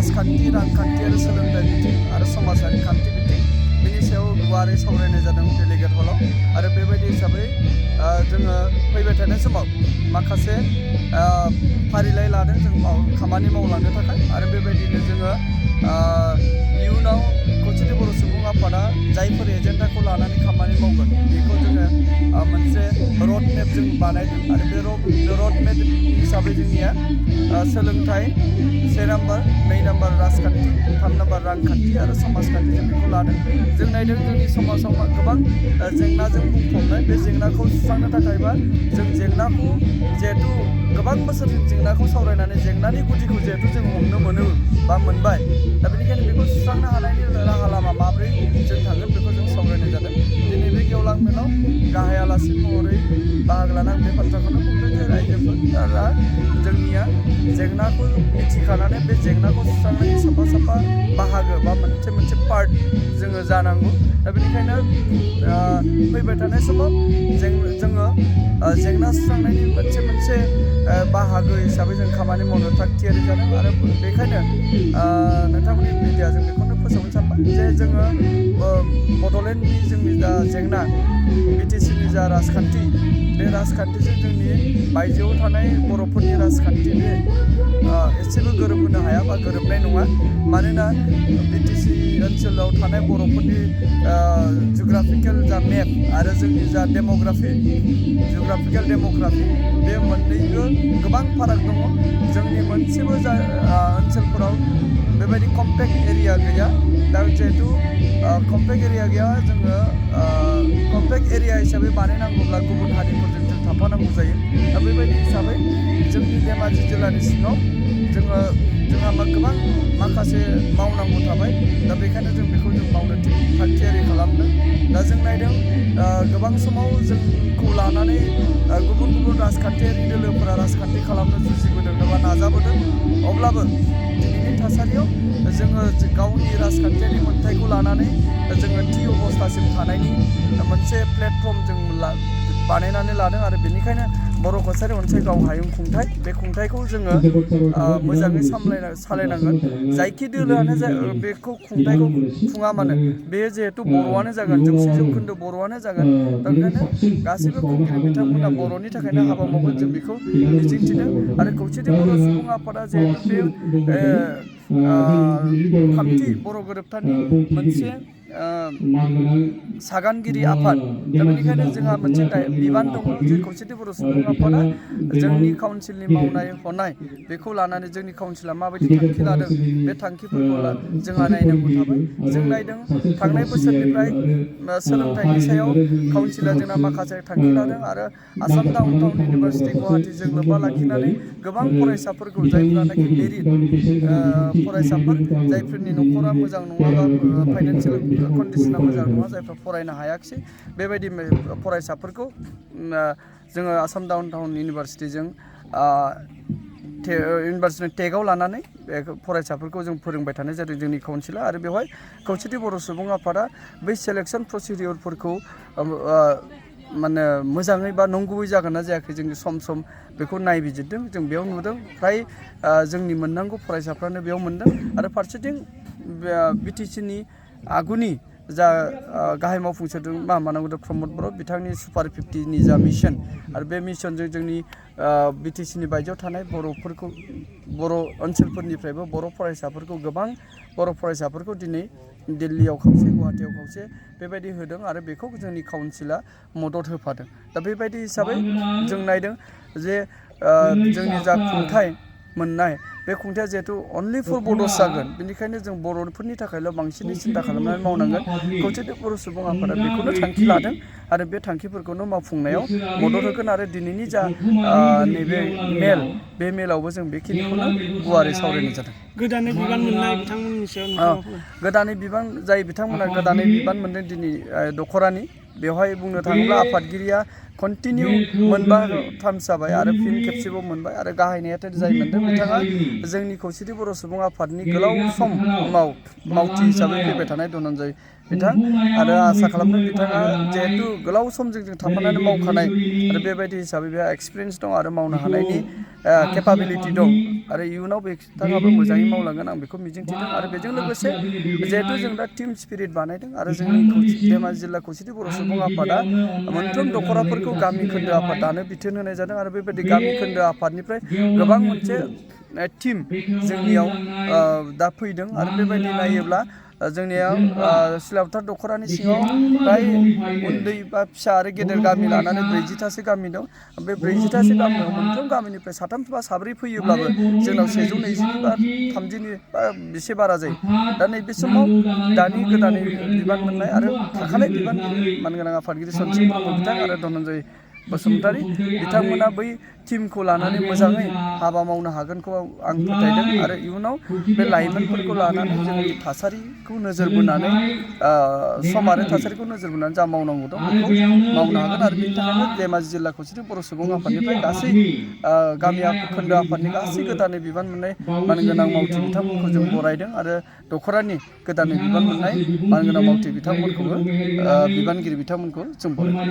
राजखान्थि रांखान्थि आरो सोलोंथाइ बिथिं आरो समाजारि खान्थि बिथिं बिनि सायाव गुवारै सावरायनाय जादों डेलिगेट हलाव आरो बेबायदि हिसाबै जोङो फैबाय थानाय समाव माखासे फारिलाइ लादों जों खामानि मावलांनो थाखाय आरो बेबायदिनो जोङो इयुनाव खौसेथि बर' सुबुं आफादा जायफोर एजेन्डाखौ लानानै खामानि मावगोन बेखौ जोङो मोनसे रड मेप जों बानायदों आरो बे रड मेप हिसाबै जोंनिया सोलोंथाइ 1 नाम्बार 2 नाम्बार राजखान्थि 3 नाम्बार रांखान्थि आरो समाजखान्थि जों बेखौ लादों जों नायदों जोंनि समाजाव गोबां जेंनाजों बुंफबनाय बे जेंनाखौ सुस्रांनो थाखायबा जों जेंनाखौ जिहेथु गोबां बोसोर जेंनाखौ सावरायनानै जेंनानि गुदिखौ जिहेथु जों हमनो मोनो बा मोनबाय दा बेनिखायनो बेखौ सुस्रांनो हानायनि राहा लामा माब्रै जों थांगोन बेखौ जों सावरायनाय जादों दिनै बे गेवलां मेलाव गाहाय आलासि महरै बाहागो लानानै बे बाथ्राखौनो बुंदों जे रायजोफोरा जोंनिया जेंनाखौ मिथिखानानै बे जेंनाखौ सुस्रांनायनि साफा बाहागो बा मोनसे पार्ट जोङो जानांगौ दा बेनिखायनो फैबाय थानाय समाव जोङो जेंना सुस्रांनायनि मोनसे बाहागो हिसाबै जों खामानि मावनो थाग थियारि जादों आरो बेखायनो नोंथांमोननि मिडियाजों बेखौनो फोसावनो सानबाय जे जोङो बड'लेण्डनि जोंनि दा जेंना बिटिसिनि जा राजखान्थि बे राजखान्थिजों जोंनि बायजोआव थानाय बर'फोरनि राजखान्थि बे एसेबो गोरोबहोनो हाया बा गोरोबनाय नङा मानोना बिटिसि ओनसोलाव थानाय बर'फोरनि जिअग्राफिकेल जा मेप आरो जोंनि जा जिअग्राफिकेल डेम'ग्राफि बे मोननैबो गोबां फाराग दङ जोंनि मोनसेबो ओनसोलफोराव बेबायदि कम्पेक्ट एरिया गैया दा जिहेतु कम्पेक्ट एरिया गैया जोङो कम्पेक्ट एरिया हिसाबै बानायनांगौब्ला गुबुन हारिफोरजों जों थाफानांगौ जायो दा बेबायदि हिसाबै जोंनि धेमाजि जिल्लानि सिङाव जोंहा गोबां माखासे मावनांगौ थाबाय दा बेखायनो जों बेखौ मावनो थाग थियारि खालामदों दा जों नायदों गोबां समाव जोंखौ लानानै गुबुन राजखान्थियारि दोलोफोरा राजखान्थि खालामनो जुजिबोदों बा नाजाबोदों अब्लाबो दिनैनि थासारियाव जोङो गावनि राजखान्थियारि मोन्थायखौ लानानै जोङो थि अबस्थासिम थानायनि मोनसे प्लेटफर्म जों बानायनानै लादों आरो बेनिखायनो बर' कछारी अनसाय गाव हायुं खुंथाय बे खुंथायखौ जोङो मोजाङै सालायनांगोन जायखि दोलोआनो बेखौ खुंथायखौ खुङा मानो बे जिहेतु बर'आनो जागोन 100% बर'आनो जागोन दा ओंखायनो गासैबो खुंगिरि बिथांमोना बर'नि थाखायनो हाबा मावगोन जों बेखौ मिजिंथिदों आरो खौसेथि बर' सुबुं आफादा जिहेतु बे थामथि बर' गोरोबथानि मोनसे सागानगिरि आफाद दा बेनिखायनो जोंहा मोनसे बिबान दङ जे खौसेथि बर' सुबुं आफादा जोंनि काउन्सिलनि मावनाय हनाय बेखौ लानानै जोंनि काउन्सिला माबायदि थांखि लादों बे थांखिफोरखौ जोंहा नायनांगौ थाबाय जों नायदों थांनाय बोसोरनिफ्राय सोलोंथाइनि सायाव काउन्सिला जोंना माखासे थांखि लादों आरो आसाम डाउन टाउन इउनिभारसिटि गुवाहाटीजों लोब्बा लाखिनानै गोबां फरायसाफोरखौ जायफ्रानाखि मेरिट फरायसाफोर जायफोरनि न'खरा मोजां नङा बा फाइनान्सियेल कन्डिसना मोजां नङा जायफ्रा फरायनो हायाखिसै बेबायदि फरायसाफोरखौ जोङो आसाम डाउन टाउन इउनिभारसिटिजों इउनिभारसिटिनि टेगआव लानानै बे फरायसाफोरखौ जों फोरोंबाय थानाय जादों जोंनि काउन्सिला आरो बेवहाय खौसेथि बर' सुबुं आफादा बै सेलेक्सन प्रसिडियरफोरखौ माने मोजाङै बा नंगुबै जागोन ना जायाखै जों सम बेखौ नायबिजिरदों जों बेयाव नुदों फ्राय जोंनि मोननांगौ फरायसाफ्रानो बेयाव मोनदों आरो फारसेथिं बिटिसिनि आगुनि जा गाहाय मावफुं सोद्रोमा मानगोमोन प्रमद बर' बिथांनि सुपार 50नि जा मिशन आरो बे मिशनजों जोंनि बिटिसिनि बायजोआव थानाय बर'फोरखौ बर' ओनसोलफोरनिफ्रायबो बर' फरायसाफोरखौ गोबां बर' फरायसाफोरखौ दिनै दिल्लीयाव खावसे गुवाहाटीयाव खावसे बेबायदि होदों आरो बेखौ जोंनि काउन्सिला मदद होफादों दा बेबायदि हिसाबै जों नायदों जे जोंनि जा खुंथाय मोननाय बे खुंथाया जिहेतु अनलि फर बड'स जागोन बेनिखायनो जों बर'फोरनि थाखायल' बांसिनै सिन्था खालामनानै मावनांगोन खौसेथि बर' सुबुं आफादा बेखौनो थांखि लादों आरो बे थांखिफोरखौनो मावफुंनायाव मदद होगोन आरो दिनैनि जा नैबे बे मेलावबो जों बेखिनिखौनो गुवारै सावरायनाय जादों गोदानै बिबान मोननाय बिथांमोननि सायाव गोदानै बिबान जाय बिथांमोना गोदानै बिबान मोनदों दिनै दख'रानि बेवहाय बुंनो थाङोब्ला आफादगिरिया कन्टिनिउ मोनबा टार्म्स जाबाय आरो फिन खेबसेबाव मोनबाय आरो गाहाय नेहाथारि जाय मोनदों बिथाङा जोंनि खौसेथि बर' सुबुं आफादनि गोलाव सम मावथि हिसाबै फैबाय थानाय धनन्जय बिथां आरो आसा खालामदों बिथाङा जिहेतु गोलाव सम जों थाफानानै मावखानाय आरो बेबायदि हिसाबै बेहा एक्सपिरियेन्स दं आरो मावनो हानायनि केपाबिलिटि दं आरो इयुनाव बिथाङाबो मोजाङै मावलांगोन आं बेखौ मिजिंथिदों आरो बेजों लोगोसे जिहेथु जों दा टीम स्पिरिट बानायदों आरो जोंनि धेमाजि जिल्ला खौसेथि बर' सुबुं आफादा मोनफ्रोम दख'राफोरखौ गामि खोन्दो आफाद दानो बिथोन होनाय जादों आरो बेबायदि गामि खोन्दो आफादनिफ्राय गोबां मोनसे टीम जोंनियाव दा फैदों आरो बेबायदि नायोब्ला जोंनियाव सिलावथार दख'रानि सिङाव फ्राय उन्दै बा फिसा आरो गेदेर गामि लानानै 40थासो गामि दं बे 40थासो गामियाव मोनफ्रोम गामिनिफ्राय 3 बा 4 फैयोब्लाबो जोंनाव 120 बा 30 बा एसे बारा जायो दा नैबे समाव दानि गोदानै बिबान मोननाय आरो थाखानाय बिबानगिरि मानगोनां आफादगिरि सनसिं ब्रह्म बिथां आरो धनन्जय बसुमतारी बिथांमोना बै टीमखौ लानानै मोजाङै हाबा मावनो हागोनखौ आं फोथायदों आरो इयुनाव बे लाइमोनफोरखौ लानानै जोंनि थासारिखौ नोजोर बोनानै सम आरो थासारिखौ नोजोर बोनानै जा मावनांगौ दं बेखौ मावनो हागोन आरो बेनि थाखायनो धेमाजि जिल्ला खौसेथि बर' सुबुं आफादनिफ्राय गासै गामि खोन्दो आफादनि गासै गोदानै बिबान मोननाय मानगोनां मावथि बिथांमोनखौ जों बरायदों आरो दख'रानि गोदानै बिबान मोननाय मानगोनां मावथि बिथांमोनखौबो बिबानगिरि बिथांमोनखौ जों बरायदों।